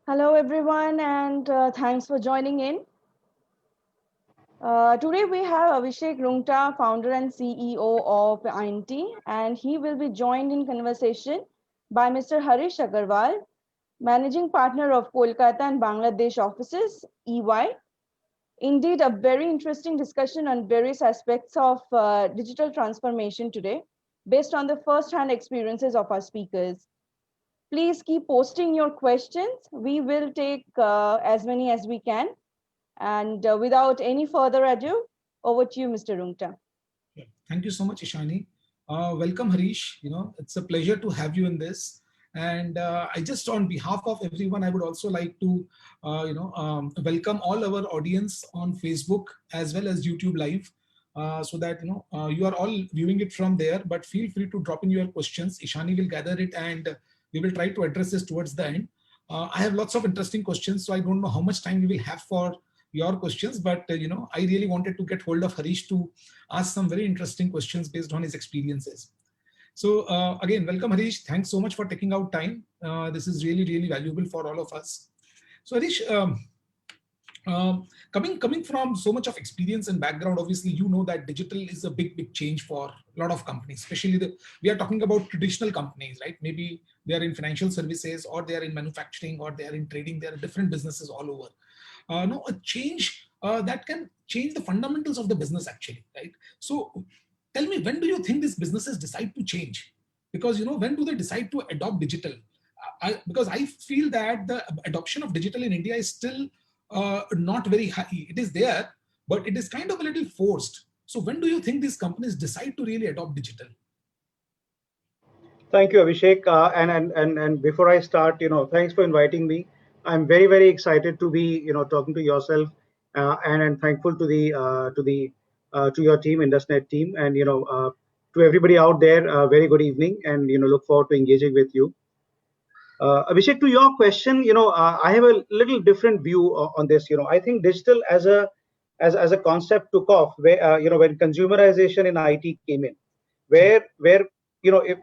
Hello, everyone, and thanks for joining in. Today, we have Abhishek Rungta, founder and CEO of INT, and he will be joined in conversation by Mr. Harish Agarwal, managing partner of Kolkata and Bangladesh offices, EY. Indeed, a very interesting discussion on various aspects of digital transformation today, based on the first-hand experiences of our speakers. Please keep posting your questions. We will take as many as we can. And without any further ado, over to you, Mr. Rungta. Yeah. Thank you so much, Ishani. Welcome, Harish. It's a pleasure to have you in this. And I just, on behalf of everyone, I would also like to, welcome all our audience on Facebook as well as YouTube Live, so that you are all viewing it from there. But feel free to drop in your questions. Ishani will gather it, and we will try to address this towards the end. I have lots of interesting questions, so I don't know how much time we will have for your questions, but I really wanted to get hold of Harish to ask some very interesting questions based on his experiences. So again, welcome Harish. Thanks so much for taking out time. This is really, really valuable for all of us. So Harish, coming from so much of experience and background, obviously you know that digital is a big change for a lot of companies, especially we are talking about traditional companies, right? Maybe they are in financial services, or they are in manufacturing, or they are in trading. There are different businesses all over. No, a change that can change the fundamentals of the business actually, right? So tell me, when do you think these businesses decide to change? Because when do they decide to adopt digital? Because I feel that the adoption of digital in India is still not very high. It is there, but it is kind of a little forced. So when do you think these companies decide to really adopt digital? Thank you, Abhishek. And before I start, thanks for inviting me. I'm very excited to be, talking to yourself, and thankful to to your team, IndusNet team, and to everybody out there. Very good evening, and look forward to engaging with you. Abhishek, to your question, I have a little different view on this. I think digital as a concept took off where when consumerization in IT came in, where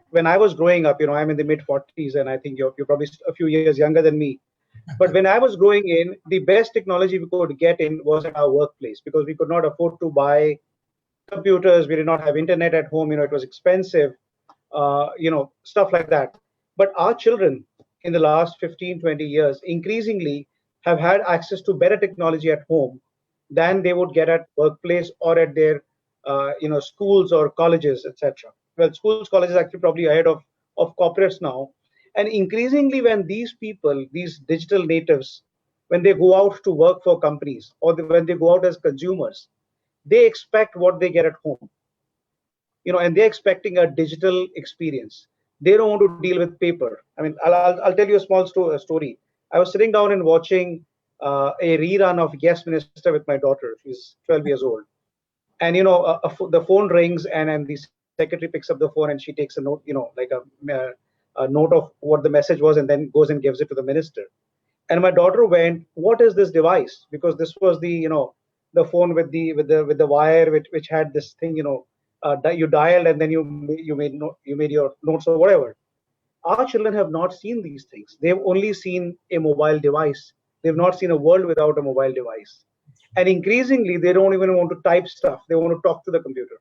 when I was growing up, I'm in the mid 40s, and I think you're probably a few years younger than me. But when I was growing in, the best technology we could get in was at our workplace, because we could not afford to buy computers. We did not have internet at home. It was expensive, stuff like that. But our children in the last 15, 20 years increasingly have had access to better technology at home than they would get at workplace or at their schools or colleges, etc. Well, schools, colleges actually probably ahead of corporates now. And increasingly, when these people, these digital natives, when they go out to work for companies, or when they go out as consumers, they expect what they get at home, and they're expecting a digital experience. They don't want to deal with paper. I mean, I'll tell you a small story. I was sitting down and watching a rerun of Yes Minister with my daughter. She's 12 years old, and the phone rings, and the secretary picks up the phone, and she takes a note, a note of what the message was, and then goes and gives it to the minister. And my daughter went, "What is this device?" Because this was the phone with the wire, which had this thing, that you dialed, and then you made your notes or whatever. Our children have not seen these things. They've only seen a mobile device. They've not seen a world without a mobile device. And increasingly, they don't even want to type stuff. They want to talk to the computer.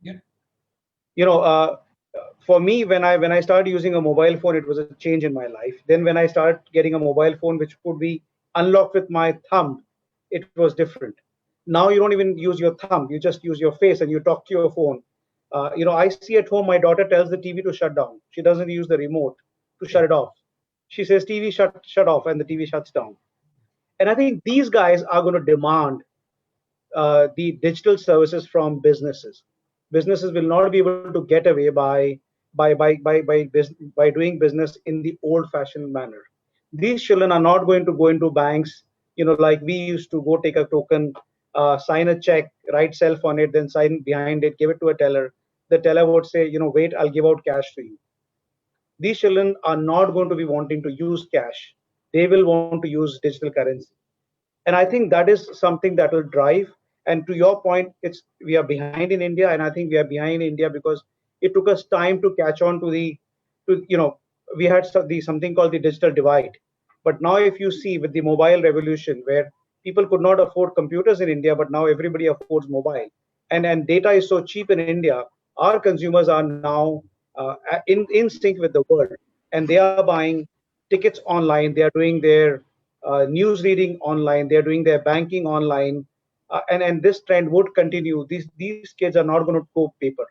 Yeah. You know, uh, for me, when I started using a mobile phone, it was a change in my life. Then when I started getting a mobile phone which could be unlocked with my thumb, it was different. Now you don't even use your thumb; you just use your face and you talk to your phone. I see at home my daughter tells the TV to shut down. She doesn't use the remote to shut it off. She says TV shut off, and the TV shuts down. And I think these guys are going to demand the digital services from businesses. Businesses will not be able to get away by doing business in the old-fashioned manner. These children are not going to go into banks, like we used to go take a token, sign a check, write self on it, then sign behind it, give it to a teller. The teller would say, wait, I'll give out cash to you. These children are not going to be wanting to use cash. They will want to use digital currency. And I think that is something that will drive. And to your point, it's we are behind in India, and I think we are behind in India because it took us time to catch on to we had something called the digital divide. But now if you see with the mobile revolution, where people could not afford computers in India, but now everybody affords mobile, and data is so cheap in India, our consumers are now in sync with the world, and they are buying tickets online, they are doing their news reading online, they are doing their banking online, and this trend would continue. These kids are not going to go paper.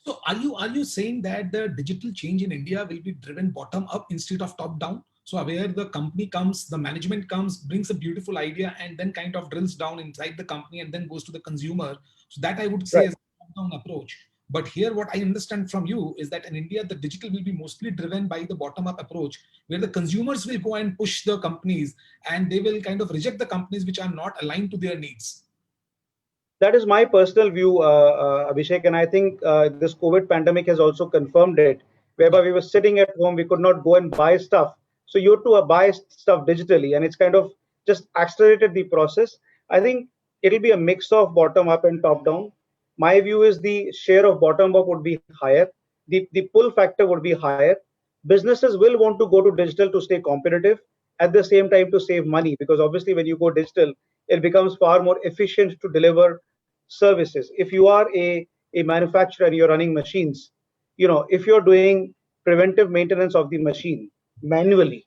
So are you saying that the digital change in India will be driven bottom up instead of top down? So where the company comes, the management comes, brings a beautiful idea, and then kind of drills down inside the company and then goes to the consumer. So that I would say Right. is a top down approach. But here, what I understand from you is that in India, the digital will be mostly driven by the bottom up approach, where the consumers will go and push the companies, and they will kind of reject the companies which are not aligned to their needs. That is my personal view, Abhishek, and I think this COVID pandemic has also confirmed it, whereby Yeah. we were sitting at home, we could not go and buy stuff, so you had to buy stuff digitally, and it's kind of just accelerated the process. I think it'll be a mix of bottom up and top down. My view is the share of bottom up would be higher, the pull factor would be higher. Businesses will want to go to digital to stay competitive, at the same time to save money, because obviously when you go digital, it becomes far more efficient to deliver services. If you are a manufacturer and you're running machines, if you're doing preventive maintenance of the machine manually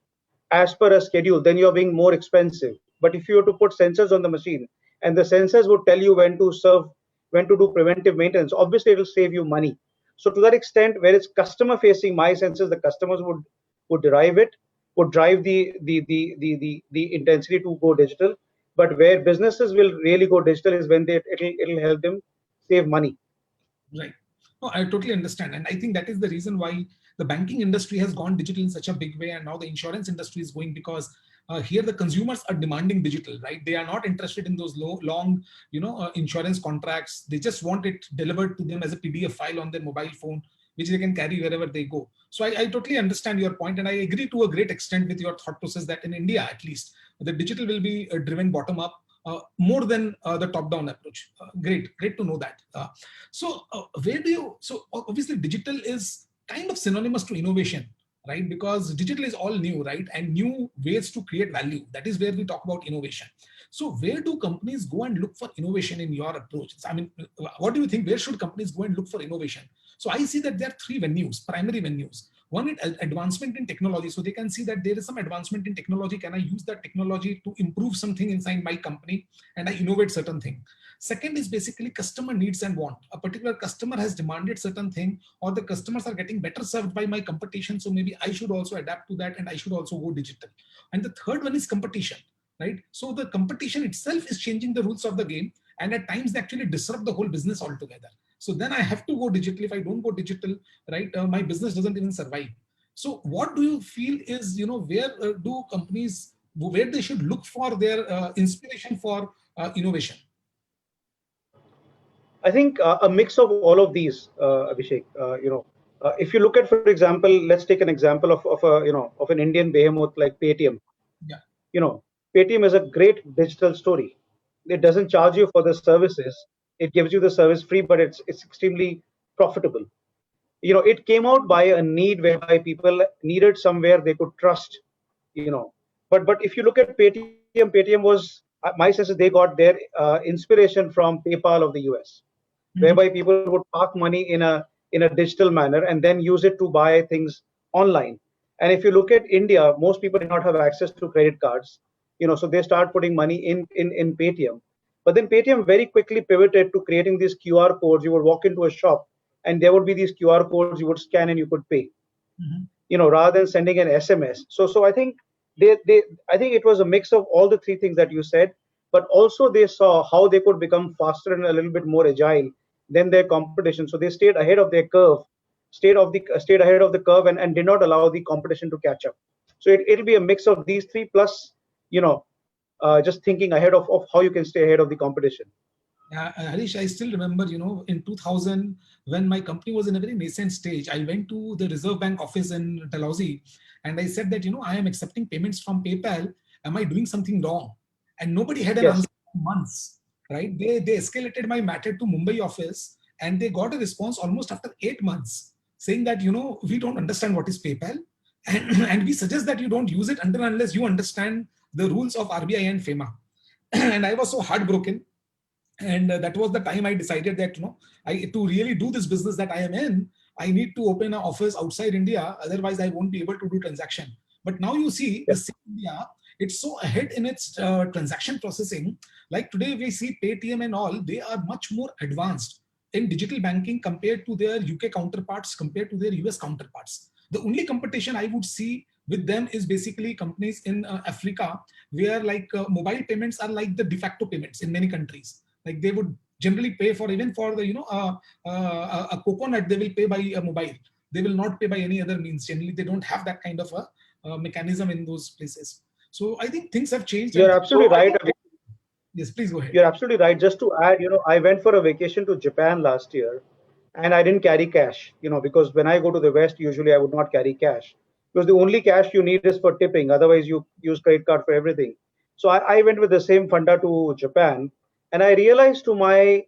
as per a schedule, then you're being more expensive. But if you were to put sensors on the machine, and the sensors would tell you when to do preventive maintenance, obviously it will save you money. So to that extent, where it's customer facing, my sense is the customers would derive it, would drive the intensity to go digital. But where businesses will really go digital is when it'll help them save money. Right. No, I totally understand. And I think that is the reason why the banking industry has gone digital in such a big way. And now the insurance industry is going, because here the consumers are demanding digital, right? They are not interested in those long, insurance contracts. They just want it delivered to them as a PDF file on their mobile phone, which they can carry wherever they go. So I totally understand your point, and I agree to a great extent with your thought process that in India, at least, the digital will be driven bottom up more than the top down approach. Great to know that. Where do you, so obviously digital is kind of synonymous to innovation, right? Because digital is all new, right? And new ways to create value. That is where we talk about innovation. So where do companies go and look for innovation in your approach? I mean, what do you think? Where should companies go and look for innovation? So I see that there are three venues, primary venues. One is advancement in technology. So they can see that there is some advancement in technology. Can I use that technology to improve something inside my company? And I innovate certain thing. Second is basically customer needs and want. A particular customer has demanded certain thing, or the customers are getting better served by my competition. So maybe I should also adapt to that, and I should also go digital. And the third one is competition, right? So the competition itself is changing the rules of the game. And at times they actually disrupt the whole business altogether. So then I have to go digital. If I don't go digital, right, my business doesn't even survive. So what do you feel is, where do companies, where they should look for their inspiration for innovation? I think a mix of all of these, Abhishek. If you look at, for example, let's take an example of an Indian behemoth like Paytm. Yeah. Paytm is a great digital story. It doesn't charge you for the services. It gives you the service free, but it's extremely profitable. It came out by a need whereby people needed somewhere they could trust. But if you look at Paytm was, my sense is they got their inspiration from PayPal of the US, whereby people would park money in a digital manner and then use it to buy things online. And if you look at India, most people did not have access to credit cards, so they start putting money in Paytm. But then Paytm very quickly pivoted to creating these QR codes. You would walk into a shop and there would be these QR codes you would scan and you could pay, rather than sending an SMS. So I think I think it was a mix of all the three things that you said, but also they saw how they could become faster and a little bit more agile than their competition. So they stayed ahead of their curve, stayed ahead of the curve, and did not allow the competition to catch up. So it'll be a mix of these three plus, just thinking ahead of how you can stay ahead of the competition. Harish, I still remember, in 2000, when my company was in a very nascent stage, I went to the Reserve Bank office in Dalhousie, and I said that, I am accepting payments from PayPal. Am I doing something wrong? And nobody had an Yes. answer for months, right? They escalated my matter to Mumbai office, and they got a response almost after 8 months saying that, we don't understand what is PayPal. And we suggest that you don't use it until unless you understand the rules of RBI and FEMA. And I was so heartbroken. And that was the time I decided that, to really do this business that I am in, I need to open an office outside India. Otherwise, I won't be able to do transaction. But now you see, the same India, it's so ahead in its transaction processing. Like today, we see Paytm and all, they are much more advanced in digital banking compared to their UK counterparts, compared to their US counterparts. The only competition I would see with them is basically companies in Africa, where like mobile payments are like the de facto payments in many countries. Like they would generally pay for, even for the a coconut, they will pay by a mobile. They will not pay by any other means. Generally, they don't have that kind of a mechanism in those places. So I think things have changed. You're absolutely right. Yes, please go ahead. You're absolutely right. Just to add, I went for a vacation to Japan last year, and I didn't carry cash, because when I go to the West, usually I would not carry cash, because the only cash you need is for tipping. Otherwise, you use credit card for everything. So I went with the same funda to Japan, and I realized, to my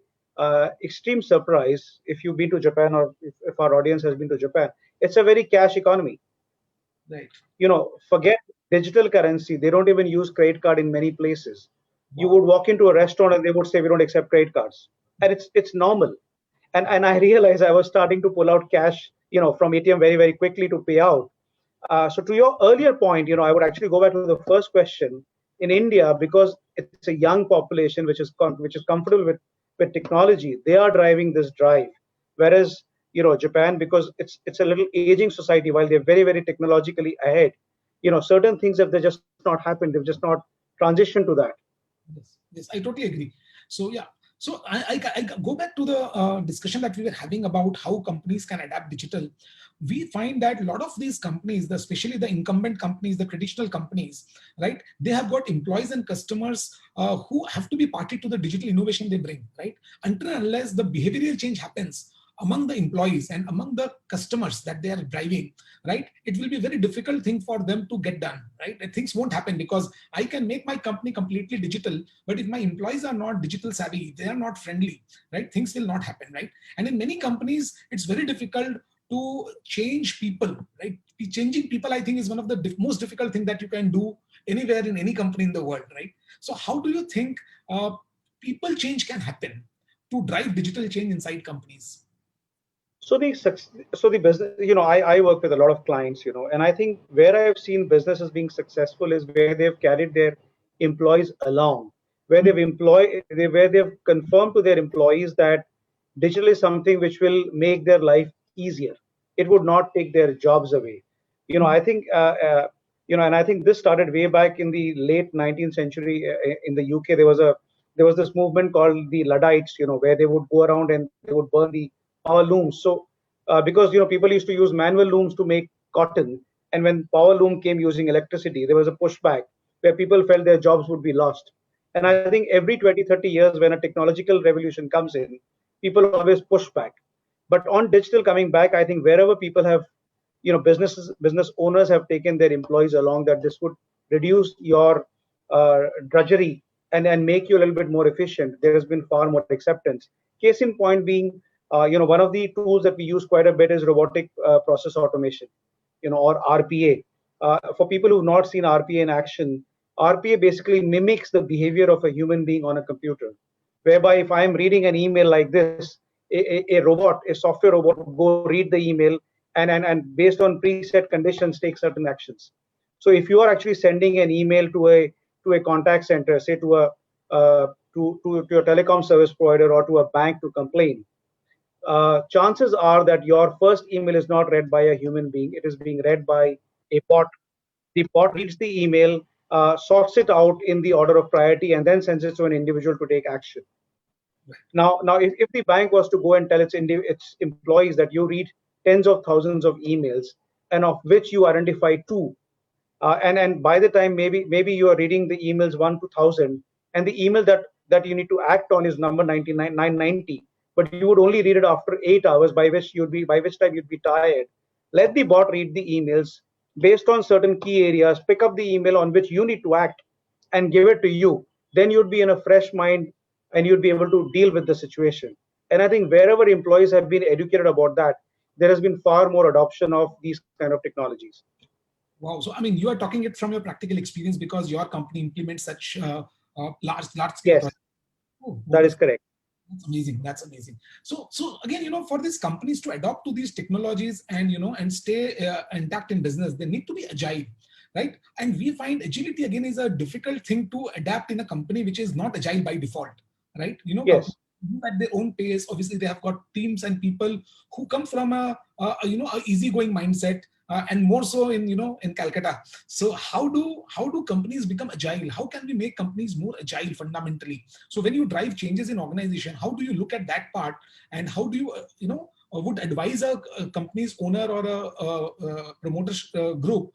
extreme surprise, if you've been to Japan, or if our audience has been to Japan, it's a very cash economy. Right. Forget digital currency. They don't even use credit card in many places. You would walk into a restaurant and they would say, we don't accept credit cards, and it's normal. And I realized I was starting to pull out cash, from ATM very, very quickly to pay out. So to your earlier point, I would actually go back to the first question. In India, because it's a young population which is comfortable with technology, they are driving this drive. Whereas, Japan, because it's a little aging society, while they're very, very technologically ahead, certain things have they just not happened. They've just not transitioned to that. Yes, I totally agree. So yeah, so I go back to the discussion that we were having about how companies can adapt digital. We find that a lot of these companies, especially the incumbent companies, the traditional companies, right? They have got employees and customers who have to be party to the digital innovation they bring, right? Until and unless the behavioral change happens among the employees and among the customers that they are driving, right, it will be a very difficult thing for them to get done, right? And things won't happen, because I can make my company completely digital, but if my employees are not digital savvy, they are not friendly, right, things will not happen, right? And in many companies, it's very difficult to change people, right? Changing people, I think, is one of the most difficult thing that you can do anywhere in any company in the world, right? So how do you think people change can happen to drive digital change inside companies? So the business, I work with a lot of clients, and I think where I've seen businesses being successful is where they've carried their employees along, where where they've confirmed to their employees that digital is something which will make their life easier. It would not take their jobs away. I think, and I think this started way back in the late 19th century in the UK. There was this movement called the Luddites, where they would go around and they would burn the power looms. So because people used to use manual looms to make cotton, and when power loom came using electricity, there was a pushback where people felt their jobs would be lost. And I think every 20-30 years, when a technological revolution comes in, people always push back. But on digital coming back, I think wherever people have, business owners have taken their employees along, that this would reduce your drudgery and make you a little bit more efficient, there has been far more acceptance. Case in point being, one of the tools that we use quite a bit is robotic process automation, or RPA. For people who've not seen RPA in action, RPA basically mimics the behavior of a human being on a computer, whereby if I'm reading an email like this, a software robot would go read the email and based on preset conditions take certain actions. So if you are actually sending an email to a contact center, say to a to your telecom service provider or to a bank to complain, chances are that your first email is not read by a human being. It is being read by a bot. The bot reads the email, sorts it out in the order of priority, and then sends it to an individual to take action. Now, if the bank was to go and tell its employees that you read tens of thousands of emails, and of which you identify two, and by the time maybe you are reading the emails 1 to 1,000, and the email that you need to act on is number 990, but you would only read it after 8 hours, by which time you'd be tired. Let the bot read the emails based on certain key areas, pick up the email on which you need to act, and give it to you. Then you'd be in a fresh mind and you'd be able to deal with the situation. And I think wherever employees have been educated about that, there has been far more adoption of these kind of technologies. Wow. So, I mean, you are talking it from your practical experience because your company implements such large scale Yes, projects. Oh, that is wonderful. correct. That's amazing. That's amazing. So again, for these companies to adopt to these technologies and, and stay intact in business, they need to be agile, right? And we find agility again is a difficult thing to adapt in a company which is not agile by default, right? Yes. Companies move at their own pace. Obviously, they have got teams and people who come from a easygoing mindset, and more so in Calcutta. So how do companies become agile? How can we make companies more agile fundamentally? So when you drive changes in organization, how do you look at that part, and how do you would advise a company's owner or a promoter group,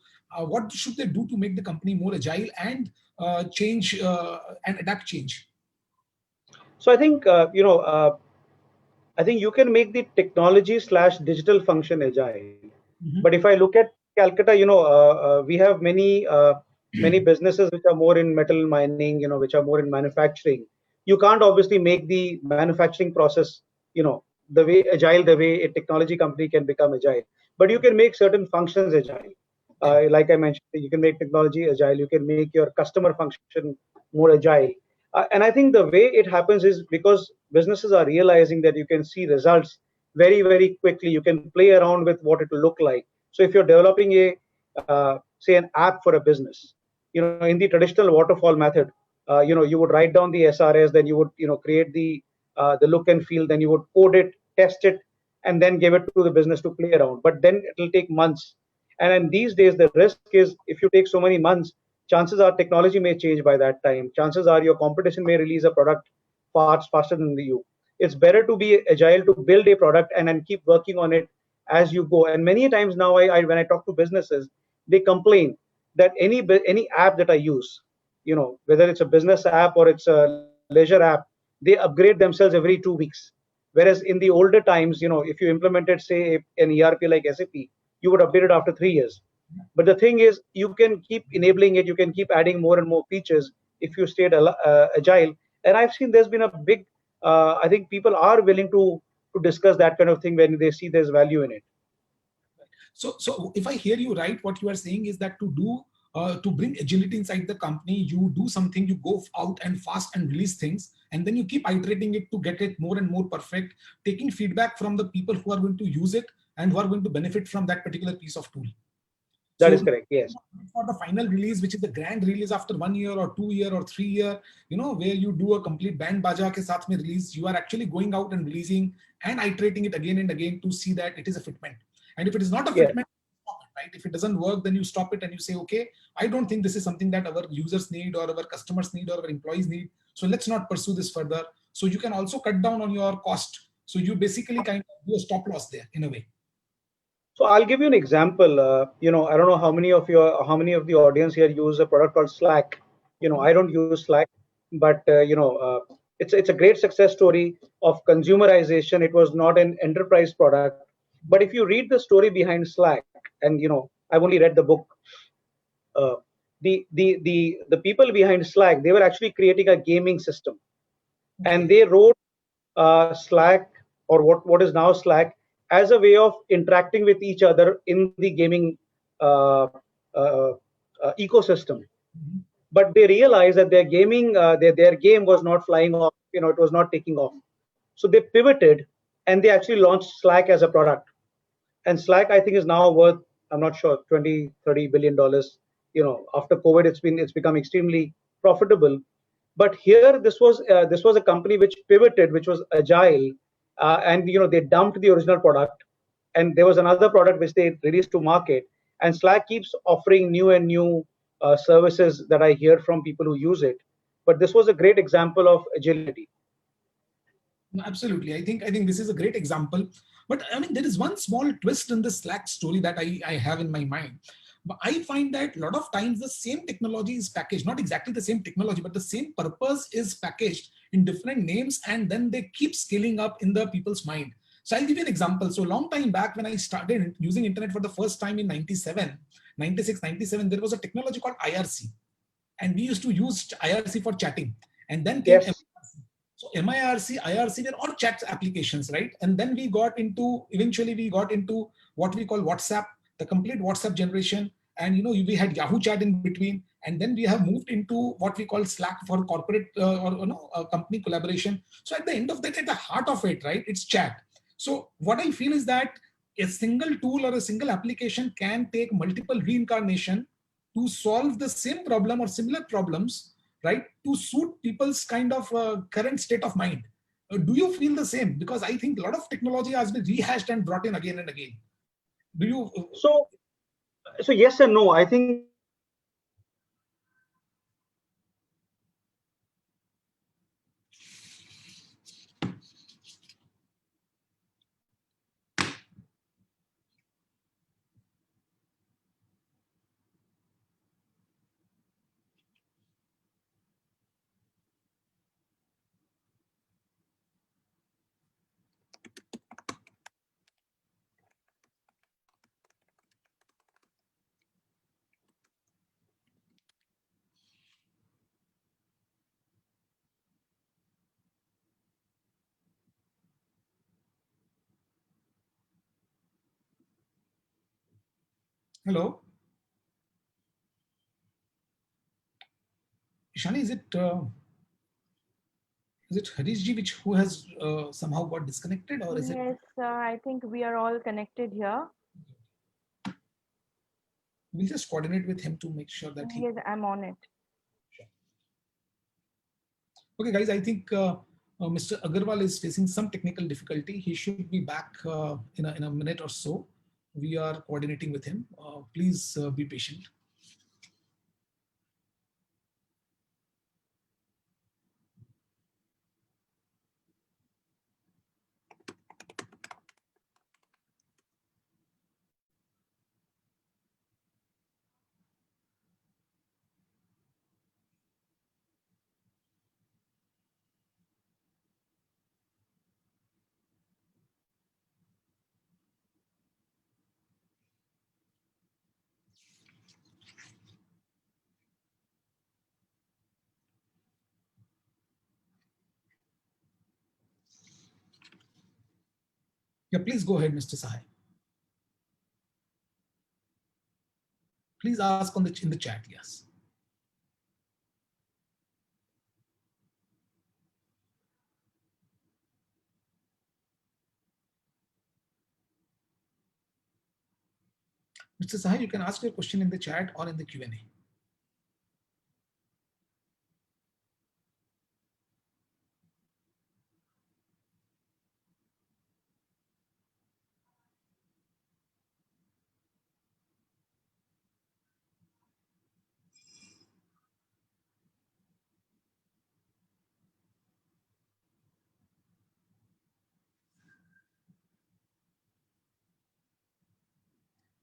what should they do to make the company more agile and change and adapt change? So I think you can make the technology slash digital function agile. Mhm. But if I look at Calcutta, we have many businesses which are more in metal mining, which are more in manufacturing. You can't obviously make the manufacturing process, the way agile, the way a technology company can become agile. But you can make certain functions agile. Yeah. Like I mentioned, you can make technology agile. You can make your customer function more agile. And I think the way it happens is because businesses are realizing that you can see results very, very quickly. You can play around with what it will look like. So if you're developing say an app for a business, in the traditional waterfall method, you would write down the SRS, then you would, create the look and feel, then you would code it, test it, and then give it to the business to play around. But then it'll take months. And in these days, the risk is if you take so many months, chances are technology may change by that time. Chances are your competition may release a product far faster than you. It's better to be agile, to build a product and then keep working on it as you go. And many times now, when I talk to businesses, they complain that any app that I use, whether it's a business app or it's a leisure app, they upgrade themselves every 2 weeks. Whereas in the older times, if you implemented, say, an ERP like SAP, you would update it after 3 years. But the thing is, you can keep enabling it, you can keep adding more and more features if you stayed agile. And I've seen there's been a big, I think people are willing to discuss that kind of thing when they see there's value in it. So if I hear you right, what you are saying is that to bring agility inside the company, you do something, you go out and fast and release things, and then you keep iterating it to get it more and more perfect, taking feedback from the people who are going to use it and who are going to benefit from that particular piece of tool. That So is correct. Yes. for the final release, which is the grand release after 1 year or 2 year or 3 year, where you do a complete band baja ke saath mein release, you are actually going out and releasing and iterating it again and again to see that it is a fitment. And if it is not a Yes. fitment, stop it, right? If it doesn't work, then you stop it and you say, okay, I don't think this is something that our users need or our customers need or our employees need. So let's not pursue this further. So you can also cut down on your cost. So you basically kind of do a stop loss there in a way. So I'll give you an example. I don't know how many of the audience here use a product called Slack. I don't use Slack, but it's a great success story of consumerization. It was not an enterprise product, but if you read the story behind Slack, and I've only read the book. Uh, the people behind Slack, they were actually creating a gaming system, and they wrote Slack, or what is now Slack, as a way of interacting with each other in the gaming uh, uh, ecosystem. Mhm. But they realized that their gaming, their game was not flying off. It was not taking off. So they pivoted and they actually launched Slack as a product. And Slack, I think, is now worth, I'm not sure, 20-30 billion dollars. After COVID, it's become extremely profitable. But here, this was a company which pivoted, which was agile, and they dumped the original product, and there was another product which they released to market. And Slack keeps offering new and new services that I hear from people who use it. But this was a great example of agility. No, absolutely. I think this is a great example. But I mean, there is one small twist in the Slack story that I have in my mind. But I find that a lot of times the same technology is packaged, not exactly the same technology, but the same purpose is packaged in different names, and then they keep scaling up in the people's mind. So I'll give you an example. So long time back when I started using internet for the first time in 97, 96, 97, there was a technology called IRC. And we used to use IRC for chatting. And then came Yes. so MIRC, IRC were all chat applications, right? And then eventually we got into what we call WhatsApp, the complete WhatsApp generation. and we had Yahoo Chat in between, and then we have moved into what we call Slack for corporate or company collaboration. So at the end of the day, at the heart of it, right, it's chat. So what I feel is that a single tool or a single application can take multiple reincarnation to solve the same problem or similar problems, right, to suit people's kind of current state of mind. Do you feel the same? Because I think a lot of technology has been rehashed and brought in again and again. Do you? So yes and no. I think Hello, Ishani, is it Harish ji which who has somehow got disconnected, or is it? Yes, I think we are all connected here. We'll just coordinate with him to make sure that he. Yes, I'm on it. Okay, guys, I think Mr. Agarwal is facing some technical difficulty. He should be back in a minute or so. We are coordinating with him. Please be patient. Yeah, please go ahead, Mr. Sahai. Please ask in the chat. Yes. Mr. Sahai, you can ask your question in the chat or in the Q&A.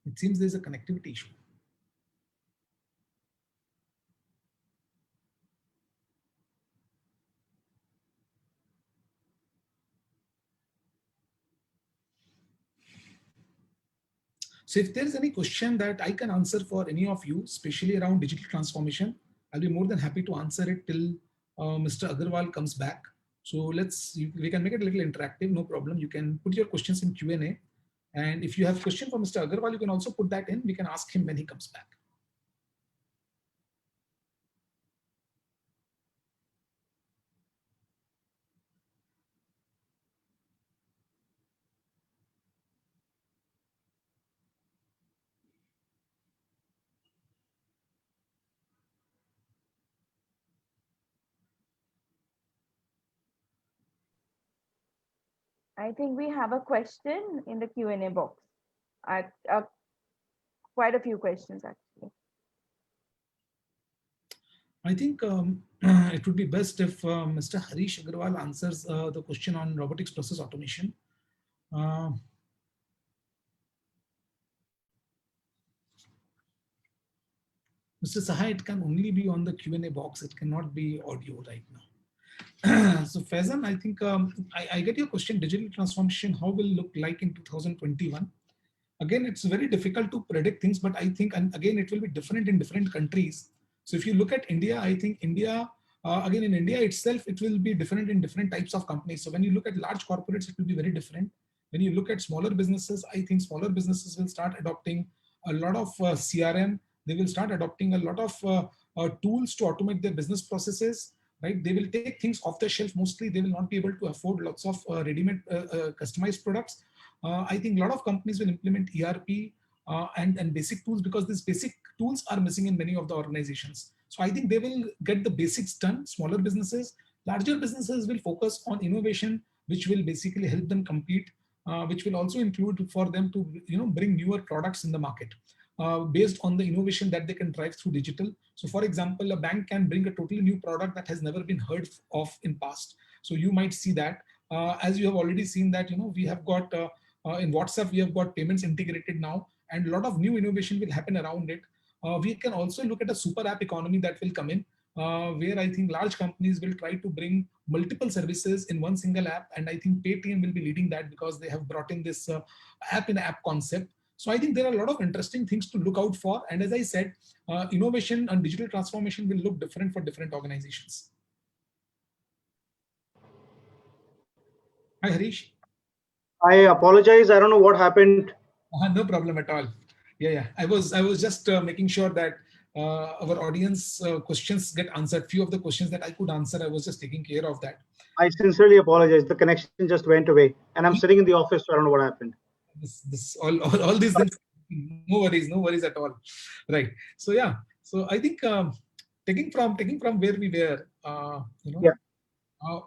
It seems there's a connectivity issue. So if there's any question that I can answer for any of you, especially around digital transformation, I'll be more than happy to answer it till Mr. Agarwal comes back. So we can make it a little interactive, no problem. You can put your questions in Q&A. And if you have a question for Mr. Agarwal, you can also put that in. We can ask him when he comes back. I think we have a question in the Q&A box. Quite a few questions actually. I think it would be best if Mr. Harish Agarwal answers the question on robotics process automation. Mr. Sahai, it can only be on the Q&A box. It cannot be audio right now. So Faizan, I think I get your question, digital transformation, how will look like in 2021? Again, it's very difficult to predict things, but I think, and again, it will be different in different countries. So if you look at India, I think India, again, in India itself, it will be different in different types of companies. So when you look at large corporates, it will be very different. When you look at smaller businesses, I think smaller businesses will start adopting a lot of CRM. They will start adopting a lot of tools to automate their business processes. Right? They will take things off the shelf. Mostly, they will not be able to afford lots of ready-made, customized products. I think a lot of companies will implement ERP and basic tools, because these basic tools are missing in many of the organizations. So I think they will get the basics done. Smaller businesses, larger businesses will focus on innovation, which will basically help them compete, which will also include for them to bring newer products in the market. Based on the innovation that they can drive through digital. So for example, a bank can bring a totally new product that has never been heard of in past. So you might see that, as you have already seen that, we have got in WhatsApp, we have got payments integrated now, and a lot of new innovation will happen around it. We can also look at a super app economy that will come in, where I think large companies will try to bring multiple services in one single app. And I think Paytm will be leading that, because they have brought in this app in app concept. So I think there are a lot of interesting things to look out for. And as I said, innovation and digital transformation will look different for different organizations. Hi, Harish. I apologize. I don't know what happened. No problem at all. Yeah. I was just making sure that our audience questions get answered. Few of the questions that I could answer, I was just taking care of that. I sincerely apologize. The connection just went away, and I'm sitting in the office, so I don't know what happened. All these things. No worries at all. Right. So yeah. So I think taking from where we were, Yeah.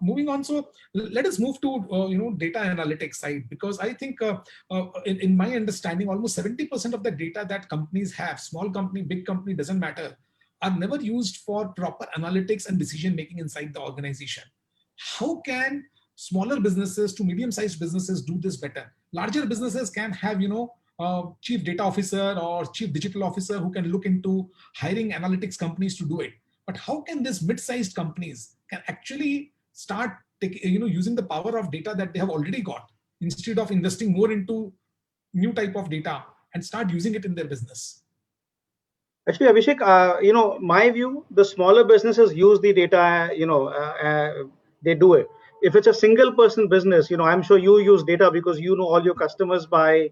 Moving on, so let us move to data analytics side, because I think in my understanding, almost 70% of the data that companies have, small company, big company, doesn't matter, are never used for proper analytics and decision making inside the organization. How can smaller businesses to medium-sized businesses do this better? Larger businesses can have chief data officer or chief digital officer who can look into hiring analytics companies to do it. But how can these mid-sized companies can actually start using the power of data that they have already got, instead of investing more into new type of data, and start using it in their business? Actually, Abhishek, my view, the smaller businesses use the data, they do it. If it's a single person business, I'm sure you use data because you know all your customers by,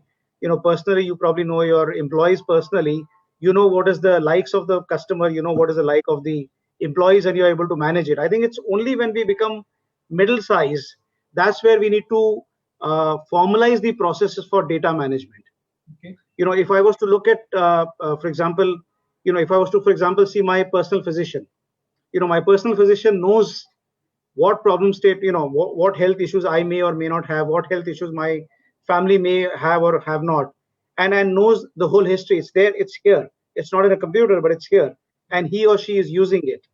personally, you probably know your employees personally, what is the likes of the customer, what is the like of the employees, and you're able to manage it. I think it's only when we become middle size, that's where we need to formalize the processes for data management. Okay. If I was to look at, for example, if I was to, for example, see my personal physician, my personal physician knows what problem state, what health issues I may or may not have, what health issues my family may have or have not, and knows the whole history. It's there, it's here. It's not in a computer, but it's here, and he or she is using it.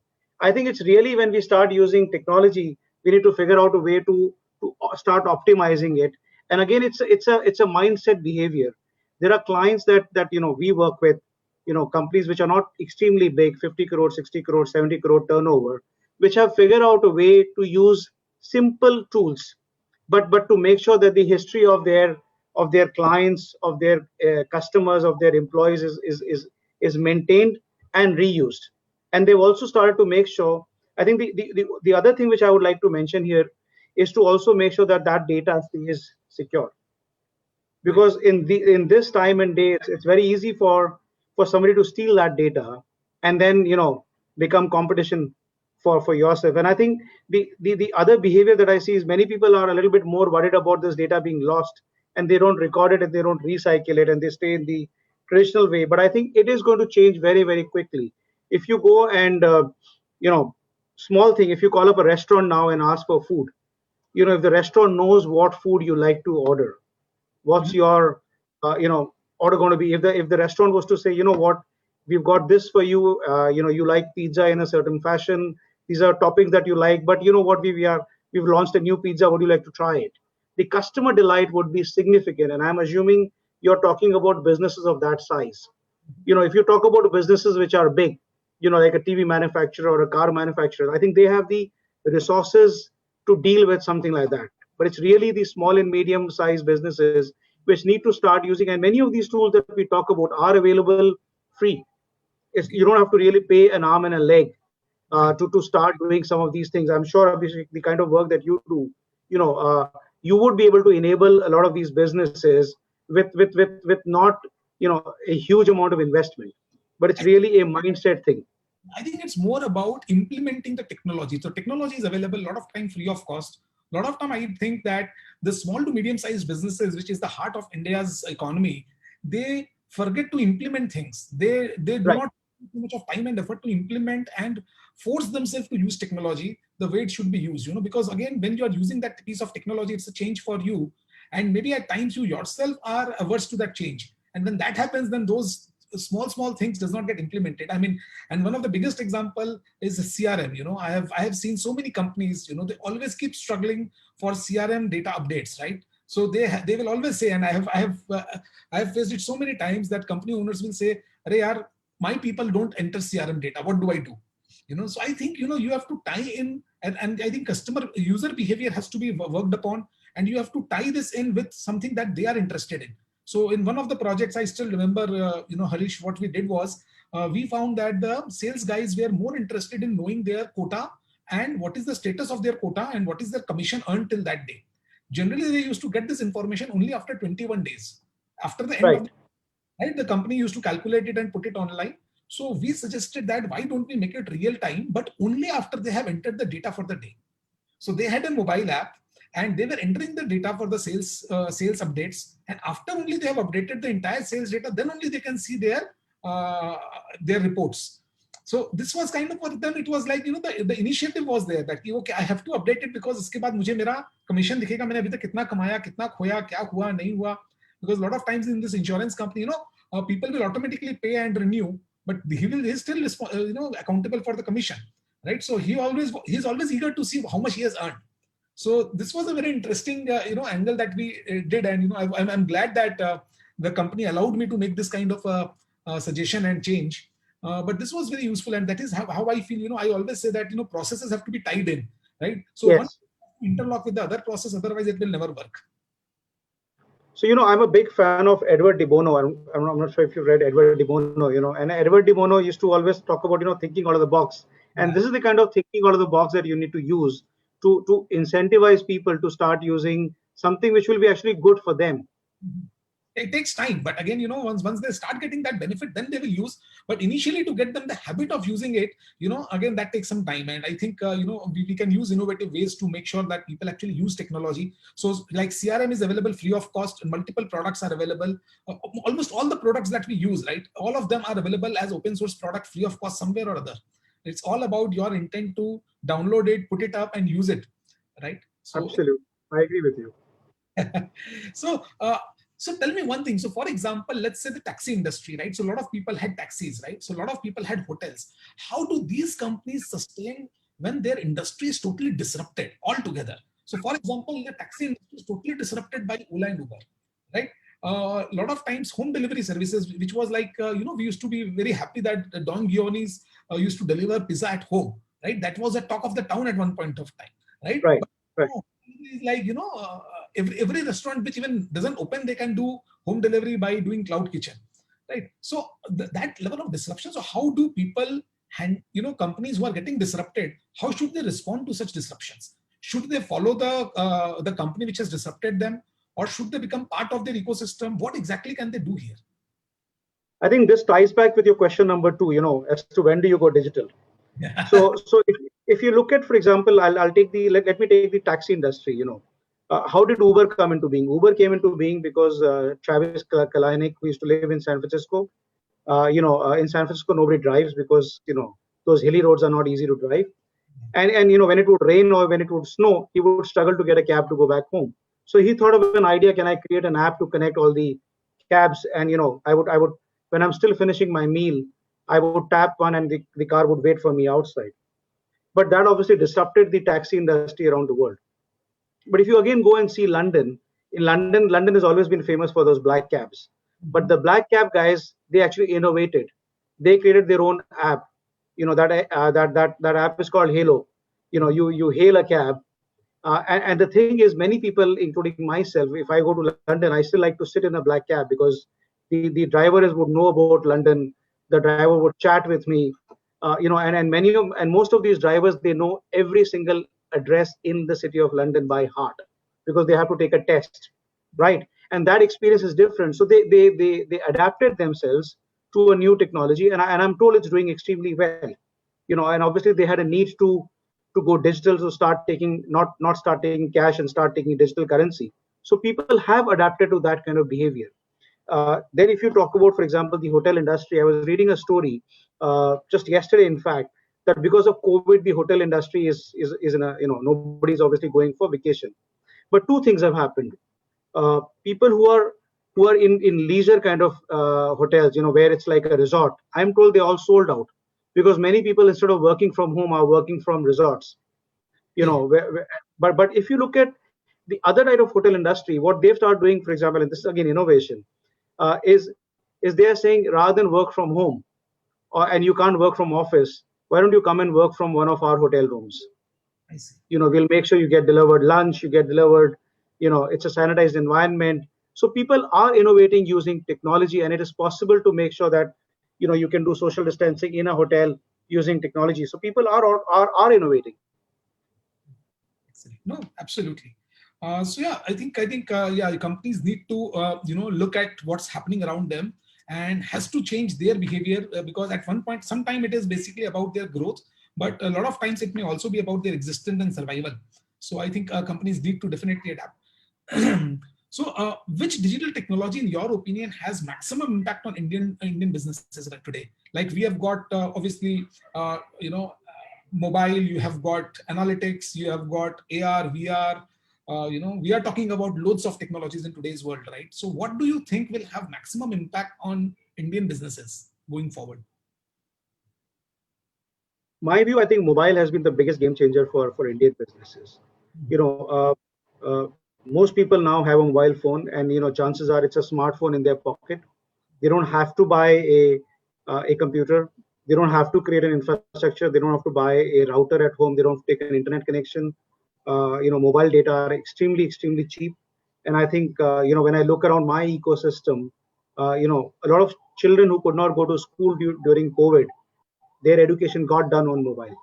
I think it's really when we start using technology, we need to figure out a way to start optimizing it. And again, it's a mindset behavior. There are clients that we work with, companies which are not extremely big, 50 crore, 60 crore, 70 crore turnover, which have figured out a way to use simple tools, but to make sure that the history of their clients, of their customers, of their employees is maintained and reused. And they've also started to make sure. I think the other thing which I would like to mention here is to also make sure that data stays secure, because in this time and day, it's very easy for somebody to steal that data and then become competition for yourself. And I think the other behavior that I see is many people are a little bit more worried about this data being lost, and they don't record it and they don't recycle it, and they stay in the traditional way. But I think it is going to change very, very quickly. If you go and small thing, if you call up a restaurant now and ask for food, if the restaurant knows what food you like to order, what's your order going to be? If the restaurant was to say, what, we've got this for you, you like pizza in a certain fashion, these are toppings that you like, but what, we've launched a new pizza, would you like to try it? The customer delight would be significant. And I'm assuming you're talking about businesses of that size. If you talk about businesses which are big, like a TV manufacturer or a car manufacturer, I think they have the resources to deal with something like that. But it's really the small and medium sized businesses which need to start using. And many of these tools that we talk about are available free. You don't have to really pay an arm and a leg to start doing some of these things. I'm sure the kind of work that you do, you would be able to enable a lot of these businesses with not a huge amount of investment, but it's really a mindset thing. I think it's more about implementing the technology. So technology is available a lot of time free of cost. A lot of time I think that the small to medium sized businesses, which is the heart of India's economy, they forget to implement things. They do Right. not take too much of time and effort to implement and force themselves to use technology the way it should be used. Because again, when you are using that piece of technology, it's a change for you. And maybe at times you yourself are averse to that change. And when that happens, then those small things does not get implemented. I mean, and one of the biggest example is CRM. I have seen so many companies, they always keep struggling for CRM data updates, right? So they will always say, and I have faced it so many times that company owners will say, "Arey yaar, my people don't enter CRM data. What do I do?" So I think you have to tie in, and I think customer user behavior has to be worked upon, and you have to tie this in with something that they are interested in. So in one of the projects, I still remember, Harish, what we did was we found that the sales guys were more interested in knowing their quota and what is the status of their quota and what is their commission earned till that day. Generally, they used to get this information only after 21 days. After the end Right. of the company used to calculate it and put it online. So we suggested that why don't we make it real time, but only after they have entered the data for the day. So they had a mobile app and they were entering the data for the sales updates. And after only they have updated the entire sales data, then only they can see their reports. So this was kind of for them, it was like, the initiative was there that, okay, I have to update it because iske baad mujhe mera commission dikhega, maine abhi tak kitna kamaya, kitna khoya, kya hua, nahi hua. Because a lot of times in this insurance company, people will automatically pay and renew, but he's still accountable for the commission, right? So he's always eager to see how much he has earned. So this was a very interesting, angle that we did, and I'm glad that the company allowed me to make this kind of suggestion and change. But this was very useful, and that is how I feel. I always say that processes have to be tied in, right? So Yes. one interlock with the other process, otherwise it will never work. So, I'm a big fan of Edward de Bono. I'm not sure if you've read Edward de Bono, and Edward de Bono used to always talk about, thinking out of the box. And Yeah. this is the kind of thinking out of the box that you need to use to incentivize people to start using something which will be actually good for them. It takes time, but again, once they start getting that benefit, then they will use. But initially, to get them the habit of using it, again, that takes some time. And I think we can use innovative ways to make sure that people actually use technology. So like CRM is available free of cost, and multiple products are available. Almost all the products that we use, right, all of them are available as open source product free of cost somewhere or other. It's all about your intent to download it, put it up, and use it, right? So Absolutely, I agree with you. So tell me one thing. So for example, let's say the taxi industry, right? So a lot of people had taxis, right? So a lot of people had hotels. How do these companies sustain when their industry is totally disrupted altogether? So for example, the taxi industry is totally disrupted by Ola and Uber, right? A lot of times home delivery services, which was like, we used to be very happy that Don Giovanni's used to deliver pizza at home, right? That was a talk of the town at one point of time, right? Right. But, Right. like, every restaurant which even doesn't open, they can do home delivery by doing cloud kitchen, right? So that level of disruption. So how do people companies who are getting disrupted, how should they respond to such disruptions? Should they follow the company which has disrupted them, or should they become part of their ecosystem? What exactly can they do here? I think this ties back with your question number 2, as to when do you go digital. So if you look at, for example, I'll take let me take the taxi industry. How did Uber come into being? Uber came into being because Travis Kalanick, who used to live in San Francisco, in San Francisco nobody drives because those hilly roads are not easy to drive, and when it would rain or when it would snow, he would struggle to get a cab to go back home. So he thought of an idea: can I create an app to connect all the cabs? And I would when I'm still finishing my meal, I would tap one and the car would wait for me outside. But that obviously disrupted the taxi industry around the world. But if you again go and see London, London has always been famous for those black cabs. But the black cab guys, they actually innovated. They created their own app. That app is called Halo. You hail a cab, and the thing is, many people, including myself, if I go to London, I still like to sit in a black cab because the drivers would know about London. The driver would chat with me, and most of these drivers, they know every single address in the city of London by heart because they have to take a test, right? and that experience is different. So they adapted themselves to a new technology, and I'm told it's doing extremely well. And obviously they had a need to go digital, to start taking not start taking cash and start taking digital currency. So people have adapted to that kind of behavior. Then if you talk about, for example, the hotel industry, I was reading a story just yesterday, in fact, that because of COVID, the hotel industry is in a, nobody's obviously going for vacation. But two things have happened. People who are in leisure kind of hotels, where it's like a resort, I'm told they all sold out, because many people, instead of working from home, are working from resorts. But if you look at the other side of hotel industry, what they've started doing, for example, and this is again innovation, is they are saying, rather than work from home, and you can't work from office, why don't you come and work from one of our hotel rooms? I see. We'll make sure you get delivered lunch, you get delivered, it's a sanitized environment. So people are innovating using technology, and it is possible to make sure that you can do social distancing in a hotel using technology. So people are innovating. Excellent. No, absolutely. So yeah, I think yeah, companies need to look at what's happening around them and has to change their behavior, because at one point, sometime it is basically about their growth, but a lot of times it may also be about their existence and survival. So I think companies need to definitely adapt. So which digital technology, in your opinion, has maximum impact on Indian businesses today? Like we have got obviously mobile, you have got analytics, you have got AR, VR. We are talking about loads of technologies in today's world, right? So what do you think will have maximum impact on Indian businesses going forward? My view, I think mobile has been the biggest game changer for Indian businesses. Most people now have a mobile phone, and chances are it's a smartphone in their pocket. They don't have to buy a computer. They don't have to create an infrastructure. They don't have to buy a router at home. They don't have to take an internet connection. Mobile data are extremely cheap. And I think when I look around my ecosystem, a lot of children who could not go to school during COVID, their education got done on mobile.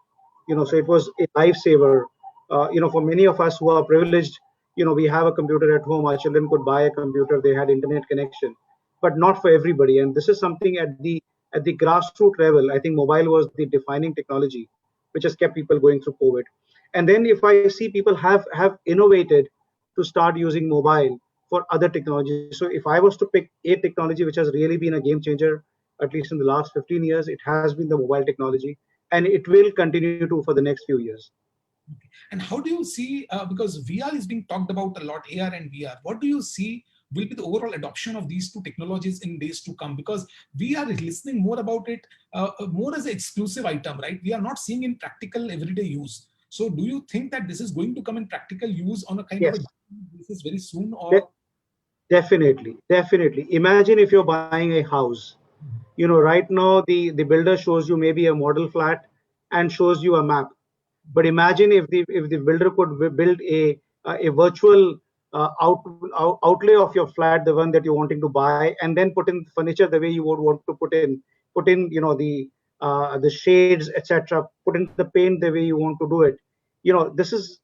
So it was a lifesaver. For many of us who are privileged, we have a computer at home. Our children could buy a computer. They had internet connection, but not for everybody. And this is something at the grassroots level. I think mobile was the defining technology, which has kept people going through COVID. And then if I see people have innovated to start using mobile for other technologies. So if I was to pick a technology which has really been a game changer, at least in the last 15 years, it has been the mobile technology, and it will continue to for the next few years. Okay. And how do you see, because VR is being talked about a lot, AR and VR, what do you see will be the overall adoption of these two technologies in days to come? Because we are listening more about it, more as an exclusive item, right? We are not seeing in practical everyday use. So do you think that this is going to come in practical use on a kind of a basis very soon? Or Definitely. Imagine if you're buying a house. Right now the builder shows you maybe a model flat and shows you a map. But imagine if the builder could build a virtual outlay of your flat, the one that you're wanting to buy, and then put in furniture the way you would want to put in the shades, etc. Put in the paint the way you want to do it. This is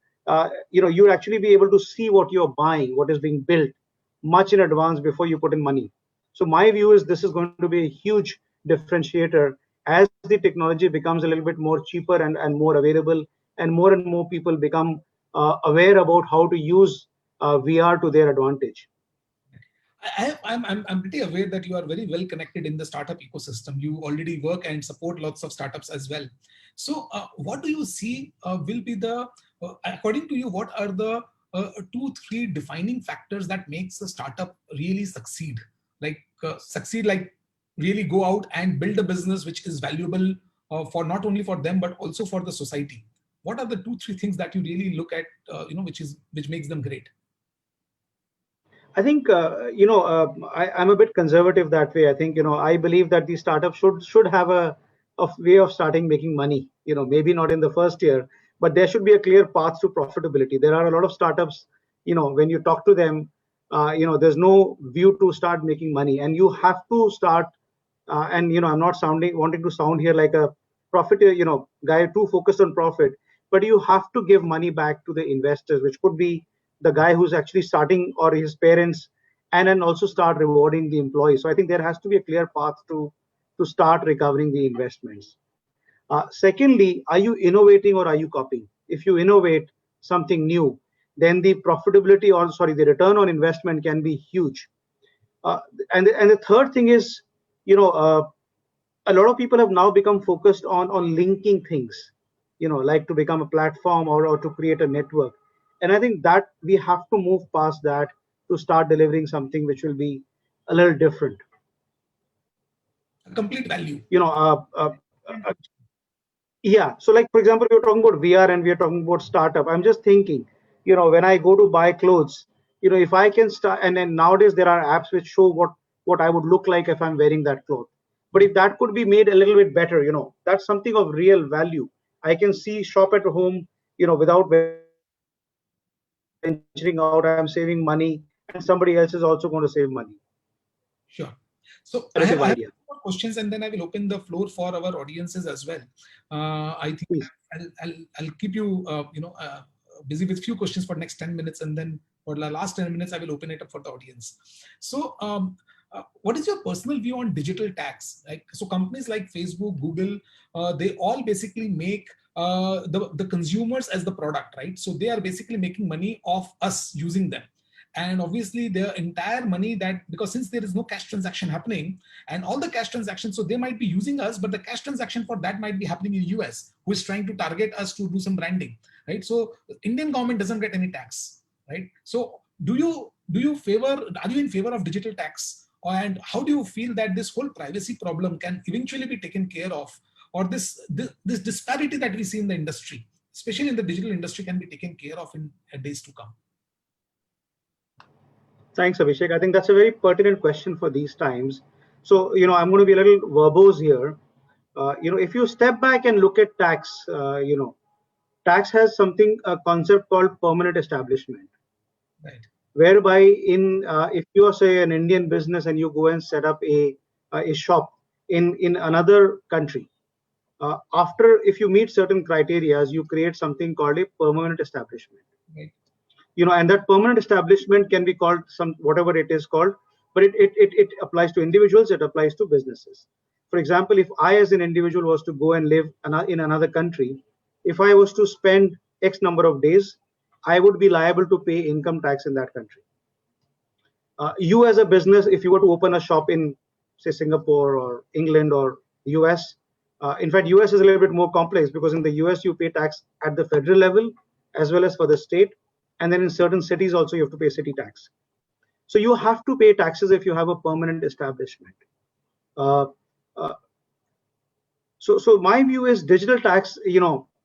you'll actually be able to see what you're buying, what is being built much in advance before you put in money. So my view is this is going to be a huge differentiator as the technology becomes a little bit more cheaper and more available, and more people become aware about how to use VR to their advantage. I'm pretty aware that you are very well connected in the startup ecosystem. You already work and support lots of startups as well. So what do you see will be the, according to you, what are the 2-3 defining factors that makes a startup really succeed? Like really go out and build a business which is valuable for not only for them, but also for the society. What are the 2-3 things that you really look at, which makes them great? I think I'm a bit conservative that way. I think I believe that these startups should have a way of starting making money. Maybe not in the first year, but there should be a clear path to profitability. There are a lot of startups. When you talk to them, there's no view to start making money, and you have to start. And I'm not wanting to sound here like a profit, guy too focused on profit, but you have to give money back to the investors, which could be the guy who's actually starting, or his parents, and then also start rewarding the employees. So I think there has to be a clear path to start recovering the investments. Secondly, are you innovating or are you copying? If you innovate something new, then the profitability, or sorry, the return on investment can be huge. And the third thing is, a lot of people have now become focused on linking things, like to become a platform, or to create a network. And I think that we have to move past that to start delivering something which will be a little different. A complete value. Yeah. So like, for example, we're talking about VR and we're talking about startup. I'm just thinking, when I go to buy clothes, if I can start, and then nowadays there are apps which show what I would look like if I'm wearing that cloth. But if that could be made a little bit better, that's something of real value. I can see, shop at home, without venturing out. I'm saving money, and somebody else is also going to save money. Sure. So I have more questions, and then I will open the floor for our audiences as well. I think I'll keep you busy with few questions for next 10 minutes, and then for the last 10 minutes I will open it up for the audience. So what is your personal view on digital tax? So companies like Facebook, Google, they all basically make the consumers as the product, right? So they are basically making money off us using them. And obviously the entire money because since there is no cash transaction happening, and all the cash transactions, so they might be using us, but the cash transaction for that might be happening in US, who is trying to target us to do some branding, right? So Indian government doesn't get any tax, right? So are you in favor of digital tax? And how do you feel that this whole privacy problem can eventually be taken care of, or this disparity that we see in the industry, especially in the digital industry, can be taken care of in days to come? Thanks, Abhishek. I think that's a very pertinent question for these times. So, I'm going to be a little verbose here. If you step back and look at tax, tax has a concept called permanent establishment. Right. Whereby if you are, say, an Indian business and you go and set up a shop in another country, if you meet certain criteria, you create something called a permanent establishment. Right. And that permanent establishment can be called whatever it is called, but it applies to individuals, it applies to businesses. For example, if I as an individual was to go and live in another country, if I was to spend X number of days, I would be liable to pay income tax in that country. You as a business, if you were to open a shop in, say, Singapore or England or US, in fact, US is a little bit more complex, because in the US you pay tax at the federal level as well as for the state. And then in certain cities also you have to pay city tax. So you have to pay taxes if you have a permanent establishment. So my view is digital tax,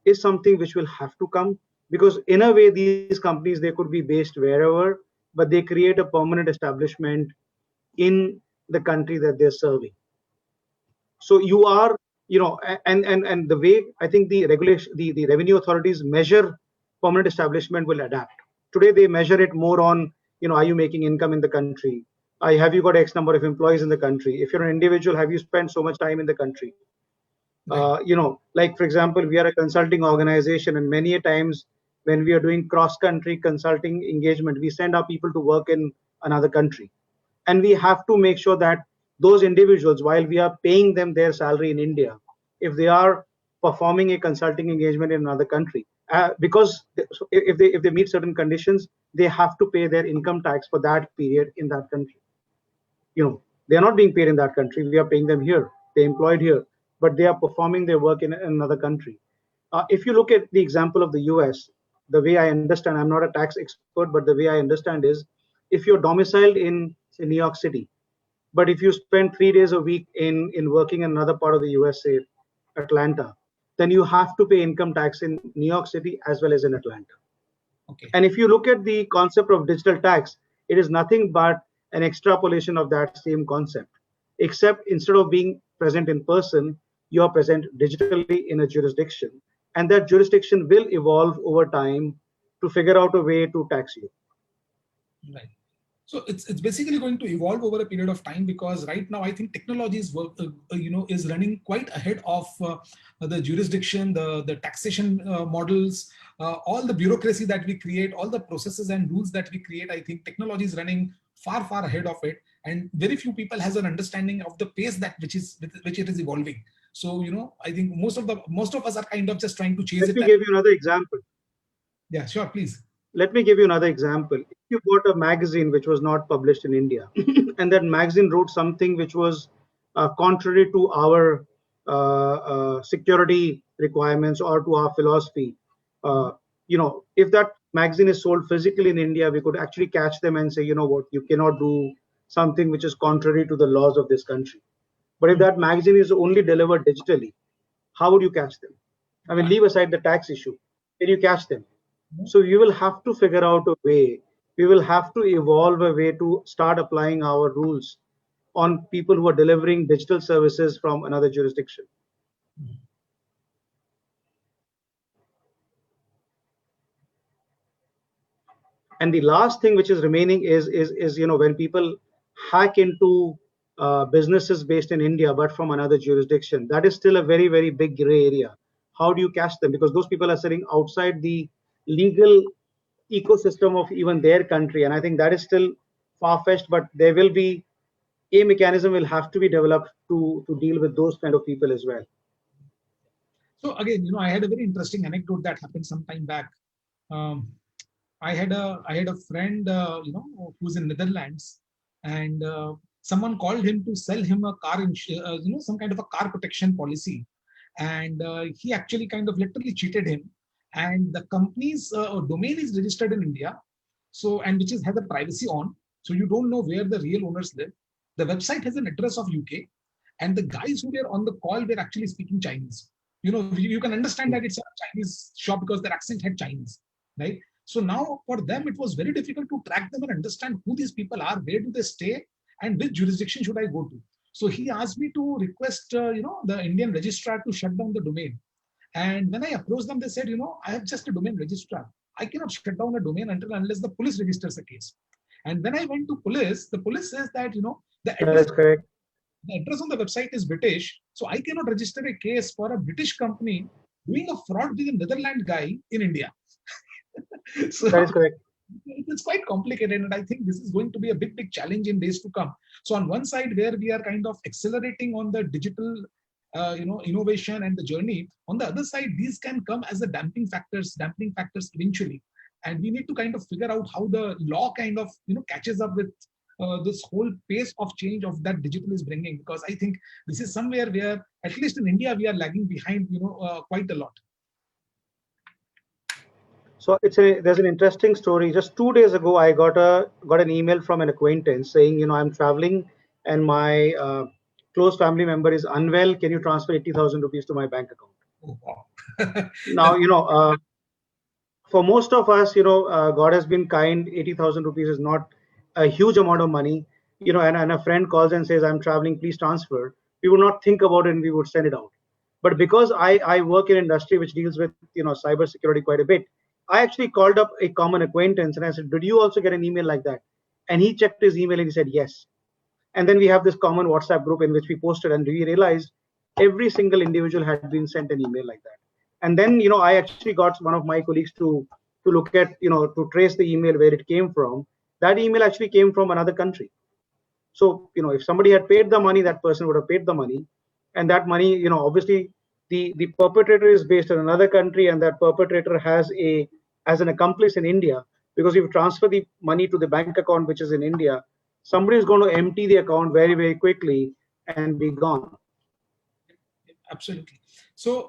is something which will have to come, because in a way these companies, they could be based wherever, but they create a permanent establishment in the country that they're serving. So you are, and the way I think the regulation, the revenue authorities measure permanent establishment will adapt. Today they measure it more on, are you making income in the country? Have you got X number of employees in the country? If you're an individual, have you spent so much time in the country? Right. Like, for example, we are a consulting organization, and many a times when we are doing cross-country consulting engagement, we send our people to work in another country. And we have to make sure that those individuals, while we are paying them their salary in India, if they are performing a consulting engagement in another country, because if they meet certain conditions, they have to pay their income tax for that period in that country. They are not being paid in that country. We are paying them here. They're employed here, but they are performing their work in another country. If you look at the example of the US, the way I understand, I'm not a tax expert, but the way I understand is, if you're domiciled in, say, New York City, but if you spend 3 days a week in working in another part of the USA, Atlanta, then you have to pay income tax in New York City as well as in Atlanta. Okay. And if you look at the concept of digital tax, it is nothing but an extrapolation of that same concept, except instead of being present in person, you are present digitally in a jurisdiction, and that jurisdiction will evolve over time to figure out a way to tax you. Right. So it's basically going to evolve over a period of time, because right now I think technology is is running quite ahead of the jurisdiction, the taxation models, all the bureaucracy that we create, all the processes and rules that we create. I think technology is running far ahead of it, and very few people has an understanding of the pace that which it is evolving. So I think most of us are kind of just trying to chase Let it. me give you another example. Yeah, sure, please. Let me give you another example. If you bought a magazine which was not published in India, and that magazine wrote something which was contrary to our security requirements or to our philosophy, uh, if that magazine is sold physically in India, we could actually catch them and say, you know what, you cannot do something which is contrary to the laws of this country. But if that magazine is only delivered digitally, how would you catch them? I mean, leave aside the tax issue. Can you catch them? So we will have to figure out a way. We will have to evolve a way to start applying our rules on people who are delivering digital services from another jurisdiction. And the last thing which is remaining is when people hack into businesses based in India but from another jurisdiction, that is still a very big gray area. How do you catch them? Because those people are sitting outside the legal ecosystem of even their country, and I think that is still far-fetched. But there will be a mechanism will have to be developed to deal with those kind of people as well. So again, I had a very interesting anecdote that happened some time back. Um, I had a friend, who's in Netherlands, and someone called him to sell him a some kind of a car protection policy, and he actually kind of literally cheated him. And the company's domain is registered in India, so and which is has a privacy on, so you don't know where the real owners live. The website has an address of UK, and the guys who were on the call were actually speaking Chinese. You can understand that it's a Chinese shop because their accent had Chinese, right? So now for them, it was very difficult to track them and understand who these people are, where do they stay, and which jurisdiction should I go to. So he asked me to request, the Indian registrar to shut down the domain. And when I approached them, they said, I have just a domain registrar. I cannot shut down a domain unless the police registers a case. And when I went to police, the police says that, the That address is correct. the address on the website is British, so I cannot register a case for a British company doing a fraud with a Netherlands guy in India. So That is correct. it's quite complicated, and I think this is going to be a big challenge in days to come. So on one side, where we are kind of accelerating on the digital innovation and the journey, on the other side, these can come as a dampening factors eventually, and we need to kind of figure out how the law kind of catches up with this whole pace of change of that digital is bringing, because I think this is somewhere where at least in India we are lagging behind quite a lot. So there's an interesting story. Just 2 days ago, I got an email from an acquaintance saying, I'm traveling and my close family member is unwell. Can you transfer 80,000 rupees to my bank account? Oh, wow. Now, for most of us, God has been kind. 80,000 rupees is not a huge amount of money. And a friend calls and says, I'm traveling, please transfer. We would not think about it and we would send it out. But because I work in industry which deals with, cyber security quite a bit, I actually called up a common acquaintance and I said, did you also get an email like that? And he checked his email and he said, yes. And then we have this common WhatsApp group in which we posted, and we realized every single individual had been sent an email like that. And then, I actually got one of my colleagues to look at, to trace the email where it came from. That email actually came from another country. So, if somebody had paid the money, that person would have paid the money. And that money, obviously the perpetrator is based in another country, and that perpetrator has an accomplice in India, because if you transfer the money to the bank account which is in India, somebody is going to empty the account very quickly and be gone. Absolutely. So,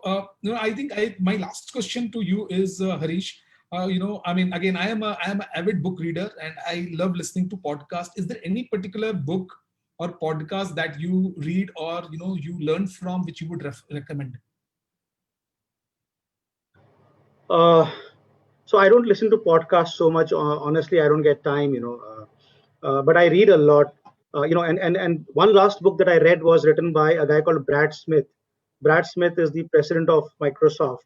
I think my last question to you is, Harish. I mean, again, I am an avid book reader, and I love listening to podcasts. Is there any particular book or podcast that you read or you learn from, which you would recommend? So I don't listen to podcasts so much. Honestly, I don't get time, but I read a lot. And one last book that I read was written by a guy called Brad Smith. Brad Smith is the president of Microsoft,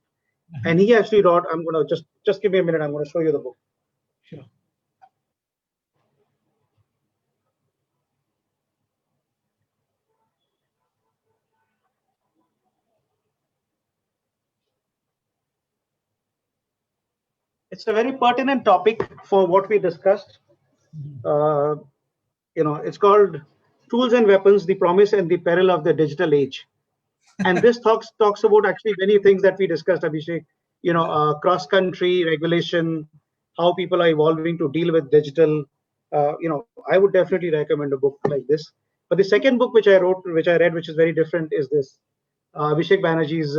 and he actually wrote. I'm gonna just give me a minute. I'm gonna show you the book. Sure. It's a very pertinent topic for what we discussed. it's called Tools and Weapons: The Promise and the Peril of the Digital Age. And this talks about actually many things that we discussed, Abhishek. Cross country regulation, how people are evolving to deal with digital. I would definitely recommend a book like this. But the second book which I read, which is very different, is this Abhishek Banerjee's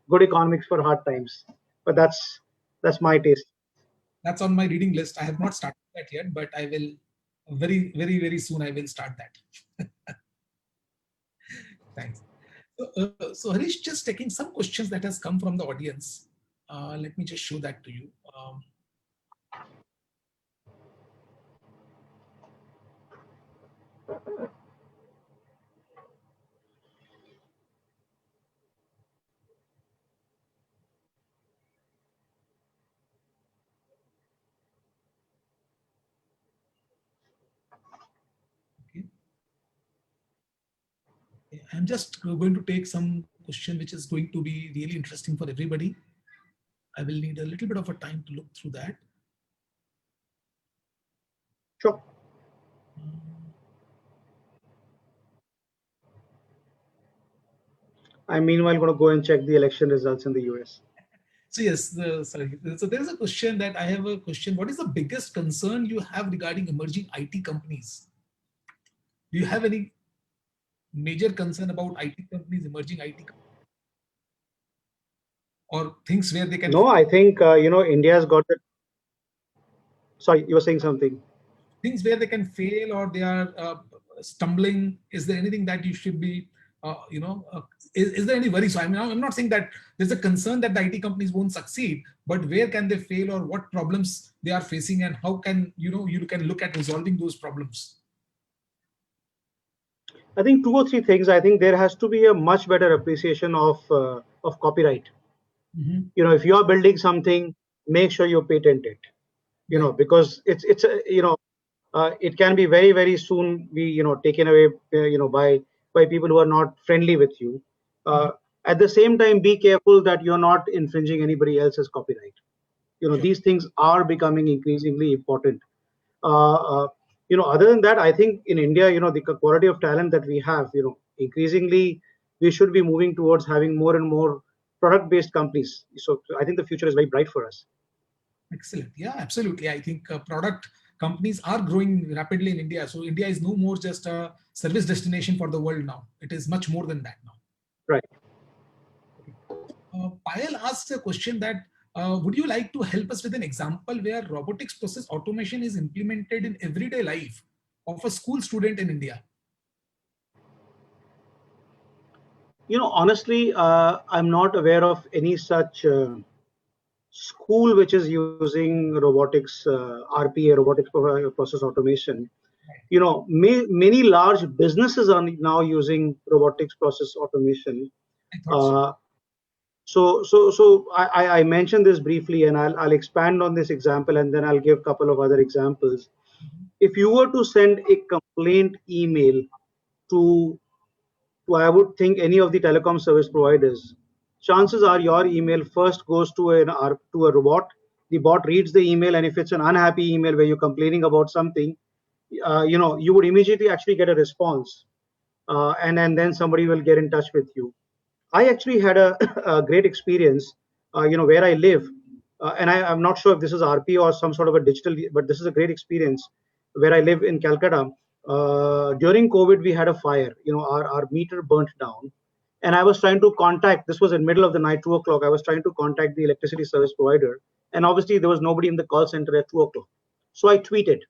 Good Economics for Hard Times. But that's my taste. That's on my reading list. I have not started that yet, but I will very, very, very soon. I will start that. Thanks. So Harish, just taking some questions that has come from the audience. Let me just show that to you. I'm just going to take some question which is going to be really interesting for everybody. I will need a little bit of a time to look through that. Sure. I'm meanwhile going to go and check the election results in the US. So yes, sorry. So there is a question that I have a question. What is the biggest concern you have regarding emerging IT companies? Do you have any major concern about IT companies, emerging IT companies? Or things where they can... No, I think, India's got the... Sorry, you were saying something. Things where they can fail or they are stumbling. Is there anything that you should be, is there any worry? So I'm not saying that there's a concern that the IT companies won't succeed, but where can they fail or what problems they are facing and how can, you can look at resolving those problems? I think 2 or 3 things. I think there has to be a much better appreciation of copyright. Mm-hmm. If you are building something, make sure you patent it. Because it's it can be very, very soon be taken away by people who are not friendly with you. At the same time, be careful that you're not infringing anybody else's copyright. Sure. These things are becoming increasingly important. Other than that, I think in India, the quality of talent that we have, increasingly we should be moving towards having more and more product-based companies. So I think the future is very bright for us. Excellent. Yeah, absolutely. I think product companies are growing rapidly in India. So India is no more just a service destination for the world now. It is much more than that now. Right. Payal asks a question that, would you like to help us with an example where robotics process automation is implemented in everyday life of a school student in India? Honestly, I'm not aware of any such school which is using robotics, RPA, robotics process automation. Many large businesses are now using robotics process automation. So I mentioned this briefly, and I'll expand on this example, and then I'll give a couple of other examples. If you were to send a complaint email to I would think any of the telecom service providers, chances are your email first goes to a robot. The bot reads the email, and if it's an unhappy email where you're complaining about something, you would immediately actually get a response, and then somebody will get in touch with you. I actually had a great experience, where I live, and I'm not sure if this is RP or some sort of a digital, but this is a great experience where I live in Calcutta. During COVID, we had a fire. Our meter burnt down, and I was trying to contact. This was in middle of the night, 2 o'clock. I was trying to contact the electricity service provider, and obviously there was nobody in the call center at 2 o'clock. So I tweeted,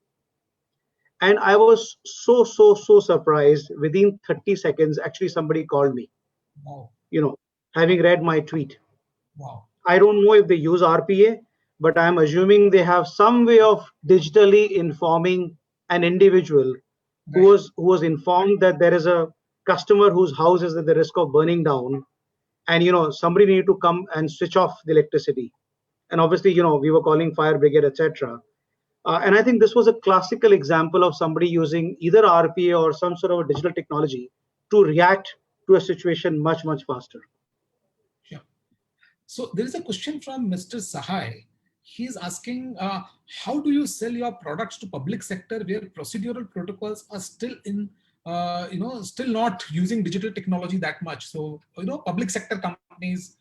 and I was so surprised. Within 30 seconds, actually somebody called me. Wow. Having read my tweet. Wow. I don't know if they use RPA, but I'm assuming they have some way of digitally informing an individual who was informed that there is a customer whose house is at the risk of burning down, and somebody needed to come and switch off the electricity. And obviously, we were calling fire brigade, etc. And I think this was a classical example of somebody using either RPA or some sort of a digital technology to react to a situation much faster. Sure. So there is a question from Mr. Sahai. he's asking, how do you sell your products to public sector where procedural protocols are still in, still not using digital technology that much? So, public sector companies,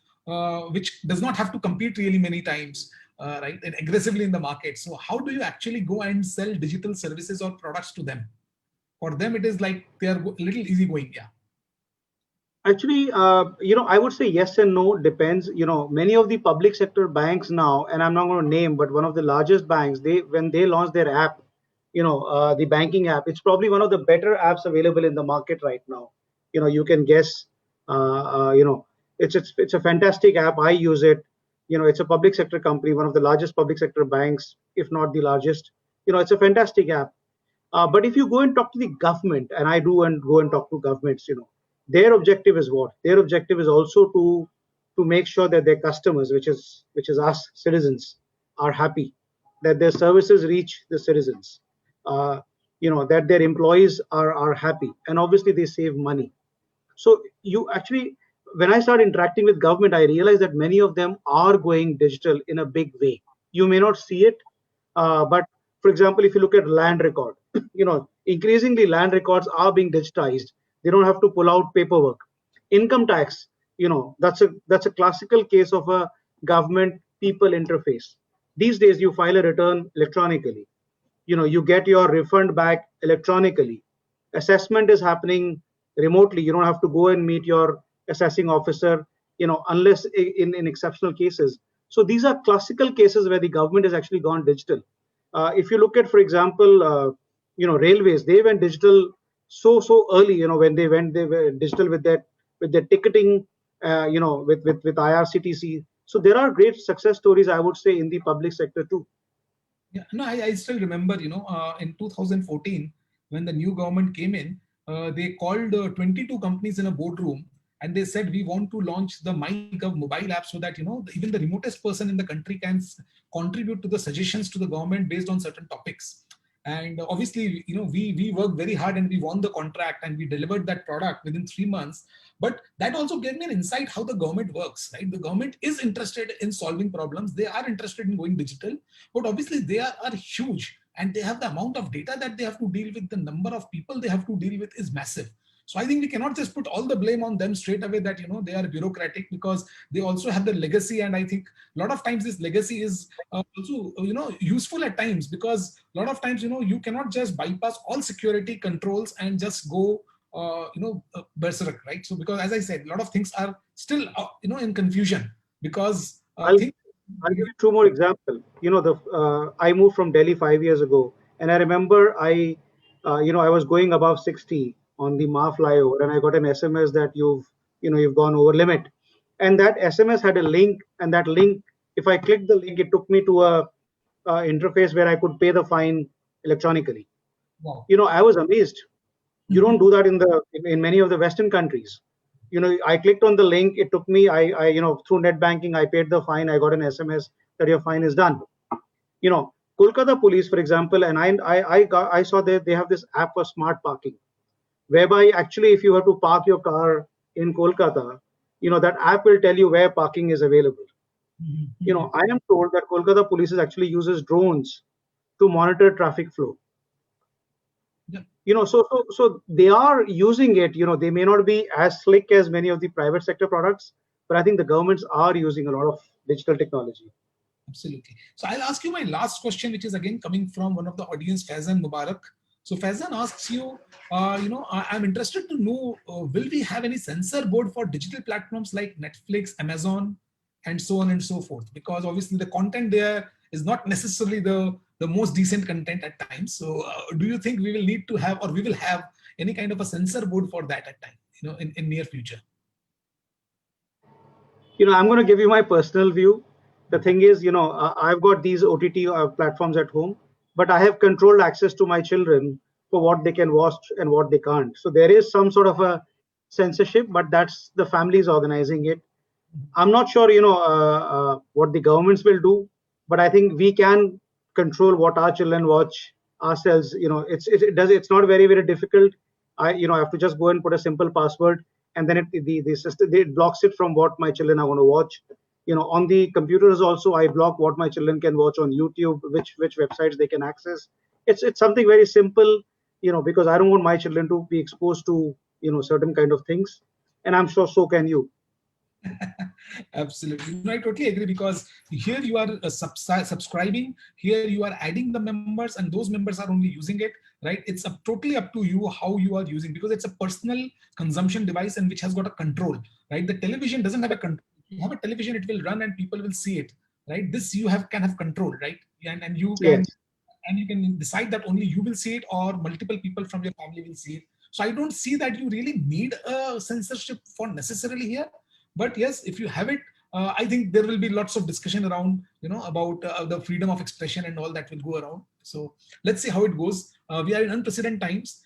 which does not have to compete really many times, right, and aggressively in the market. So how do you actually go and sell digital services or products to them? For them, it is like they are a little easygoing. Yeah. Actually, I would say yes and no, depends. Many of the public sector banks now, and I'm not going to name, but one of the largest banks, when they launch their app, the banking app, it's probably one of the better apps available in the market right now. You can guess, it's a fantastic app. I use it. It's a public sector company, one of the largest public sector banks, if not the largest. It's a fantastic app. But if you go and talk to the government, and I do and go and talk to governments, their objective is what? Their objective is also to make sure that their customers, which is us citizens, are happy, that their services reach the citizens, that their employees are happy, and obviously they save money. So you actually, when I start interacting with government, I realize that many of them are going digital in a big way. You may not see it, but for example, if you look at land record, increasingly land records are being digitized. They don't have to pull out paperwork. Income tax, that's a classical case of a government people interface. These days, you file a return electronically. You get your refund back electronically. Assessment is happening remotely. You don't have to go and meet your assessing officer, unless in exceptional cases. So these are classical cases where the government has actually gone digital. If you look at, for example, railways, they went digital so early. When they were digital with their ticketing, with IRCTC. So there are great success stories, I would say, in the public sector too. Yeah, no, I still remember, in 2014, when the new government came in, they called 22 companies in a boardroom, and they said, we want to launch the MyGov mobile app so that, even the remotest person in the country can contribute to the suggestions to the government based on certain topics. And obviously, we worked very hard and we won the contract and we delivered that product within 3 months. But that also gave me an insight how the government works, right? The government is interested in solving problems. They are interested in going digital, but obviously they are huge, and they have the amount of data that they have to deal with. The number of people they have to deal with is massive. So I think we cannot just put all the blame on them straight away that, they are bureaucratic, because they also have the legacy. And I think a lot of times this legacy is also, useful at times, because a lot of times, you cannot just bypass all security controls and just go, berserk, right? So because, as I said, a lot of things are still, in confusion, because I'll give you two more examples. I moved from Delhi 5 years ago, and I remember I was going above 60 on the Ma flyover, and I got an SMS that you've gone over limit, and that SMS had a link, and that link, if I clicked the link, it took me to a interface where I could pay the fine electronically. Wow. I was amazed. You don't do that in many of the Western countries. I clicked on the link. It took me. I through net banking, I paid the fine. I got an SMS that your fine is done. Kolkata police, for example, and I saw that they have this app for smart parking, whereby actually if you have to park your car in Kolkata, that app will tell you where parking is available. I am told that Kolkata police actually uses drones to monitor traffic flow. Yeah. So they are using it. They may not be as slick as many of the private sector products, but I think the governments are using a lot of digital technology. Absolutely. So I'll ask you my last question, which is again coming from one of the audience, Faizan Mubarak. So Faizan asks you, I'm interested to know, will we have any censor board for digital platforms like Netflix, Amazon, and so on and so forth? Because obviously the content there is not necessarily the most decent content at times. So do you think we will need to have, or we will have any kind of a censor board for that at time, in near future? I'm going to give you my personal view. The thing is, I've got these OTT platforms at home, but I have controlled access to my children for what they can watch and what they can't. So there is some sort of a censorship, but that's the families organizing it. I'm not sure, what the governments will do, but I think we can control what our children watch ourselves. It's not very, very difficult. I have to just go and put a simple password, and then the system, it blocks it from what my children are going to watch. on the computers also, I block what my children can watch on YouTube, which websites they can access. It's something very simple, because I don't want my children to be exposed to certain kind of things, and I'm sure so can you. Absolutely. No, I totally agree, because here you are subscribing, here you are adding the members, and those members are only using it, right? It's totally up to you how you are using, because it's a personal consumption device and which has got a control, right? The television doesn't have a control. If you have a television, it will run and people will see it, right? This you can have control, right? And you can Yes. and you can decide that only you will see it or multiple people from your family will see it. So I don't see that you really need a censorship for necessarily here. But yes, if you have it, I think there will be lots of discussion around, about the freedom of expression and all that will go around. So let's see how it goes. We are in unprecedented times.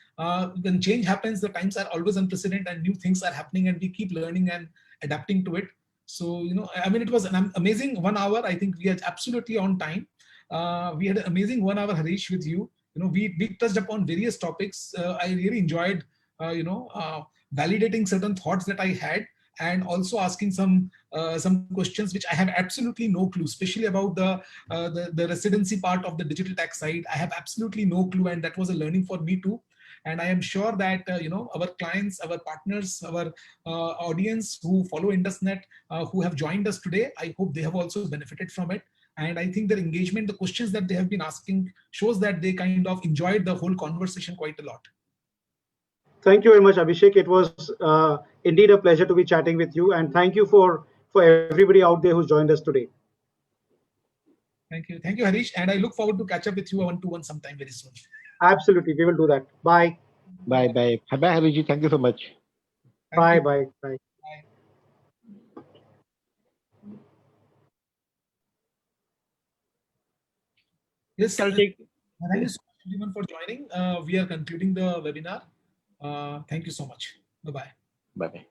When change happens, the times are always unprecedented and new things are happening, and we keep learning and adapting to it. So, I mean, it was an amazing 1 hour. I think we are absolutely on time. We had an amazing 1 hour, Harish, with you. We touched upon various topics. I really enjoyed, validating certain thoughts that I had, and also asking some questions which I have absolutely no clue, especially about the residency part of the digital tax side. I have absolutely no clue, and that was a learning for me too. And I am sure that our clients, our partners, our audience who follow IndusNet, who have joined us today, I hope they have also benefited from it. And I think their engagement, the questions that they have been asking, shows that they kind of enjoyed the whole conversation quite a lot. Thank you very much, Abhishek. It was indeed a pleasure to be chatting with you, and thank you for everybody out there who's joined us today. Thank you, Harish, and I look forward to catch up with you one-to-one sometime very soon. Absolutely, we will do that. Bye. Bye. Bye, Harishji. Thank you so much. Bye. Bye. Bye. Yes, I'll take. thank you so much everyone for joining. We are concluding the webinar. Thank you so much. Bye-bye. Bye-bye.